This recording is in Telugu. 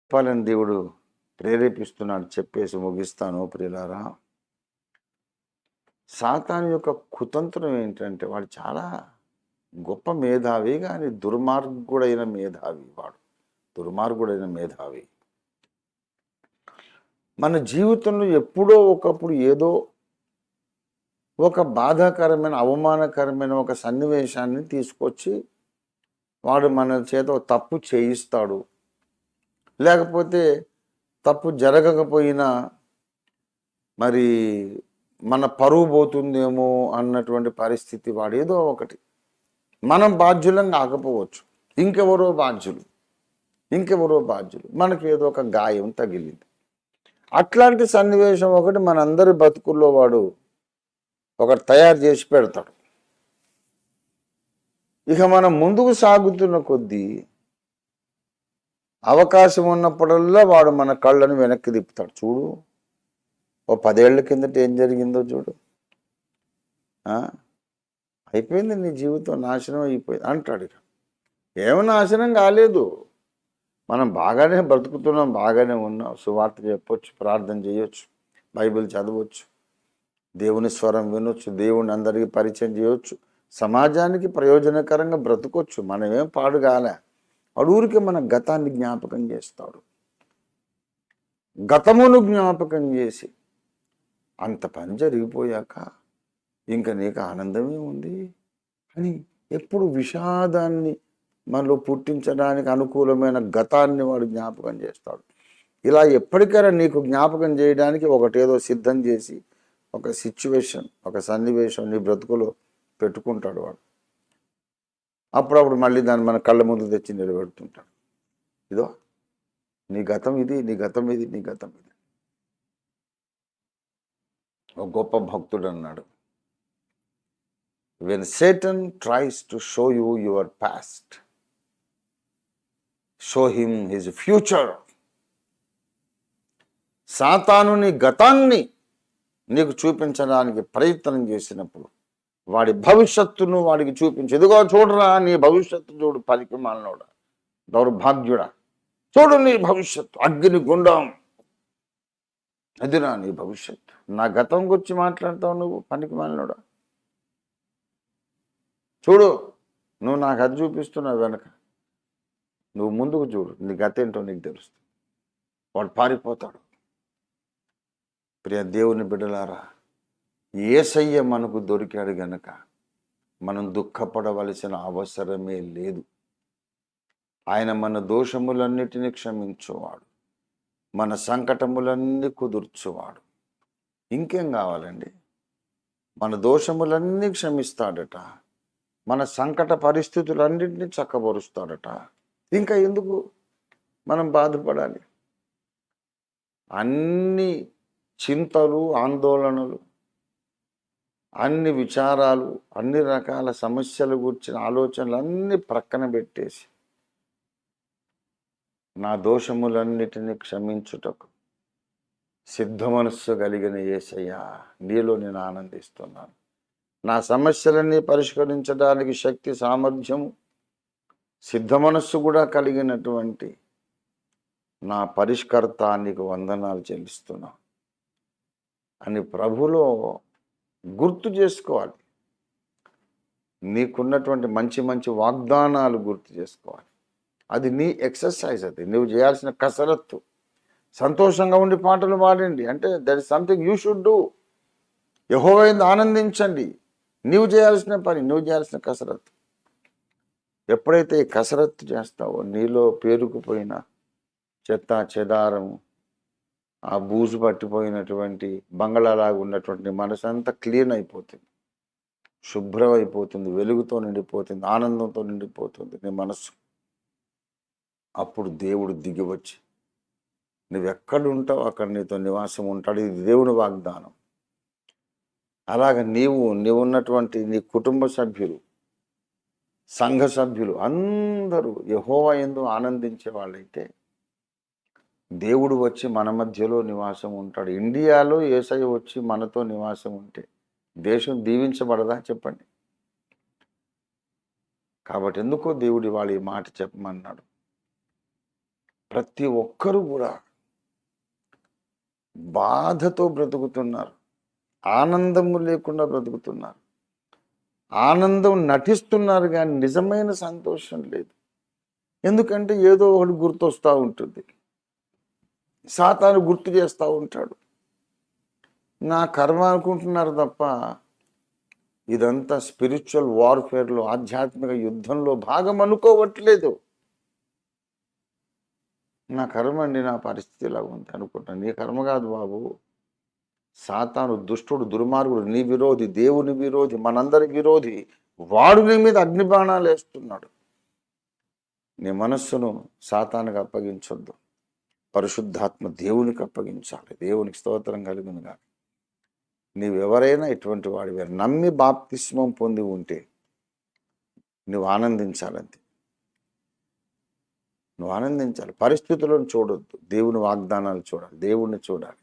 చెప్పాలని దేవుడు ప్రేరేపిస్తున్నాడు. చెప్పేసి ముగిస్తాను ప్రియులారా. సాతాను యొక్క కుతంత్రం ఏంటంటే వాడు చాలా గొప్ప మేధావి, కానీ దుర్మార్గుడైన మేధావి. దుర్మార్గుడైన మేధావి. మన జీవితంలో ఎప్పుడో ఒకప్పుడు ఏదో ఒక బాధాకరమైన, అవమానకరమైన ఒక సన్నివేశాన్ని తీసుకొచ్చి వాడు మన చేత తప్పు చేయిస్తాడు. లేకపోతే తప్పు జరగకపోయినా మరి మన పరువు పోతుందేమో అన్నటువంటి పరిస్థితి, వాడు ఏదో ఒకటి, మనం బాధ్యులం కాకపోవచ్చు, ఇంకెవరో బాధ్యులు, మనకి ఏదో ఒక గాయం తగిలింది. అట్లాంటి సన్నివేశం ఒకటి మనందరి బతుకుల్లో వాడు ఒకటి తయారు చేసి పెడతాడు. ఇక మనం ముందుకు సాగుతున్న కొద్దీ అవకాశం ఉన్నప్పుడల్లా వాడు మన కళ్ళను వెనక్కి తిప్పుతాడు. చూడు, ఓ 10 ఏళ్ల కిందట ఏం జరిగిందో చూడు, అయిపోయింది నీ జీవితం, నాశనం అయిపోయింది అంటాడు. ఇక ఏమో నాశనం కాలేదు, మనం బాగానే బ్రతుకుతున్నాం, బాగానే ఉన్నాం, సువార్త చెప్పొచ్చు, ప్రార్థన చేయొచ్చు, బైబిల్ చదవచ్చు, దేవుని స్వరం వినొచ్చు, దేవుని అందరికీ పరిచయం చేయొచ్చు, సమాజానికి ప్రయోజనకరంగా బ్రతకొచ్చు. మనమేం పాడుగాలే. వాడు ఊరికి మన గతాన్ని జ్ఞాపకం చేస్తాడు. గతమును జ్ఞాపకం చేసి అంత పని జరిగిపోయాక ఇంకా నీకు ఆనందమే ఉంది అని ఎప్పుడు విషాదాన్ని మనలో పుట్టించడానికి అనుకూలమైన గతాన్ని వాడు జ్ఞాపకం చేస్తాడు. ఇలా ఎప్పటికైనా నీకు జ్ఞాపకం చేయడానికి ఒకటేదో సిద్ధం చేసి ఒక సిచ్యువేషన్, ఒక సన్నివేశం నీ బ్రతుకులో పెట్టుకుంటాడు వాడు. అప్పుడప్పుడు మళ్ళీ దాన్ని మన కళ్ళ ముందు తెచ్చి నిలబెడుతుంటాడు. ఇదో నీ గతం ఇది, నీ గతం ఇది, నీ గతం ఇది. ఒక గొప్ప భక్తుడు అన్నాడు, when Satan tries to show you your past, show him his future. సాతాను నీ గతాన్ని నీకు చూపించడానికి ప్రయత్నం చేసినప్పుడు వాడి భవిష్యత్తును వాడికి చూపించి, ఇదిగో చూడరా నీ భవిష్యత్తు చూడు, పనికి మాలినోడా, దౌర్భాగ్యుడా, చూడు నీ భవిష్యత్తు, అగ్ని గుండం, అదిరా నీ భవిష్యత్తు. నా గతం గురించి మాట్లాడతావు నువ్వు, పనికి మాలినోడా, చూడు నువ్వు నాకు అది చూపిస్తున్నావు వెనక, నువ్వు ముందుకు చూడు, నీ గత ఏంటో నీకు తెలుస్తుంది. వాడు పారిపోతాడు. ప్రియ దేవుని బిడ్డలారా, యేసయ్య మనకు దొరికాడు గనక మనం దుఃఖపడవలసిన అవసరమే లేదు. ఆయన మన దోషములన్నిటినీ క్షమించువాడు, మన సంకటములన్నీ కుదుర్చువాడు. ఇంకేం కావాలండి? మన దోషములన్నీ క్షమిస్తాడట, మన సంకట పరిస్థితులన్నింటినీ చక్కబరుస్తాడట. ఇంకా ఎందుకు మనం బాధపడాలి? అన్ని చింతలు, ఆందోళనలు, అన్ని విచారాలు, అన్ని రకాల సమస్యల గురించిన ఆలోచనలు అన్నీ ప్రక్కన పెట్టేసి నా దోషములన్నిటినీ క్షమించుటకు సిద్ధ మనస్సు కలిగిన యేసయ్యా, నీలో నేను ఆనందిస్తున్నాను. నా సమస్యలన్నీ పరిష్కరించడానికి శక్తి, సామర్థ్యము, సిద్ధ మనస్సు కూడా కలిగినటువంటి నా పరిష్కర్త నీకు వందనాలు చెల్లిస్తున్నా అని ప్రభులో గుర్తు చేసుకోవాలి. నీకున్నటువంటి మంచి మంచి వాగ్దానాలు గుర్తు చేసుకోవాలి. అది నీ ఎక్సర్సైజ్, అది నువ్వు చేయాల్సిన కసరత్తు. సంతోషంగా ఉండి పాటలు పాడండి అంటే that is something you should do. యెహోవా యందు ఆనందించండి. నువ్వు చేయాల్సిన పని, నువ్వు చేయాల్సిన కసరత్తు. ఎప్పుడైతే ఈ కసరత్తు చేస్తావో నీలో పేరుకుపోయిన చెత్త చెదారము, ఆ బూజు పట్టిపోయినటువంటి బంగళాలాగా ఉన్నటువంటి మనసంతా క్లీన్ అయిపోతుంది, శుభ్రం అయిపోతుంది, వెలుగుతో నిండిపోతుంది, ఆనందంతో నిండిపోతుంది నీ మనస్సు. అప్పుడు దేవుడు దిగి వచ్చి నువ్వెక్కడ ఉంటావు అక్కడ నీతో నివాసం ఉంటాడు. ఇది దేవుని వాగ్దానం. అలాగ నీవున్నటువంటి నీ కుటుంబ సభ్యులు, సంఘ సభ్యులు అందరూ యెహోవా యందు ఆనందించే వాళ్ళైతే దేవుడు వచ్చి మన మధ్యలో నివాసం ఉంటాడు. ఇండియాలో యేసయ్య వచ్చి మనతో నివాసం ఉంటే దేశం దీవించబడదా చెప్పండి? కాబట్టి ఎందుకో దేవుడి వాళ్ళు ఈ మాట చెప్పమన్నాడు. ప్రతి ఒక్కరు కూడా బాధతో బ్రతుకుతున్నారు, ఆనందము లేకుండా బ్రతుకుతున్నారు. ఆనందం నటిస్తున్నారు కానీ నిజమైన సంతోషం లేదు. ఎందుకంటే ఏదో ఒకటి గుర్తొస్తూ ఉంటుంది, సాతాను గుర్తు చేస్తూ ఉంటాడు. నా కర్మ అనుకుంటున్నారు తప్ప ఇదంతా స్పిరిచువల్ వార్ఫేర్లో, ఆధ్యాత్మిక యుద్ధంలో భాగం అనుకోవట్లేదు. నా కర్మ అండి, నా పరిస్థితి ఇలా ఉంది అనుకుంటాను. నీ కర్మ కాదు బాబు. సాతాను దుష్టుడు, దుర్మార్గుడు, నీ విరోధి, దేవుని విరోధి, మనందరి విరోధి. వాడు నీ మీద అగ్నిబాణాలు వేస్తున్నాడు. నీ మనస్సును సాతానుకు అప్పగించొద్దు, పరిశుద్ధాత్మ దేవునికి అప్పగించాలి. దేవునికి స్తోత్రం కలుగునుగా. నీవెవరైనా ఇటువంటి వాడివే, నమ్మి బాప్తిస్మం పొంది ఉంటే నువ్వు ఆనందించాలంతే. నువ్వు ఆనందించాలి. పరిస్థితులను చూడొద్దు, దేవుని వాగ్దానాలు చూడాలి, దేవుణ్ణి చూడాలి.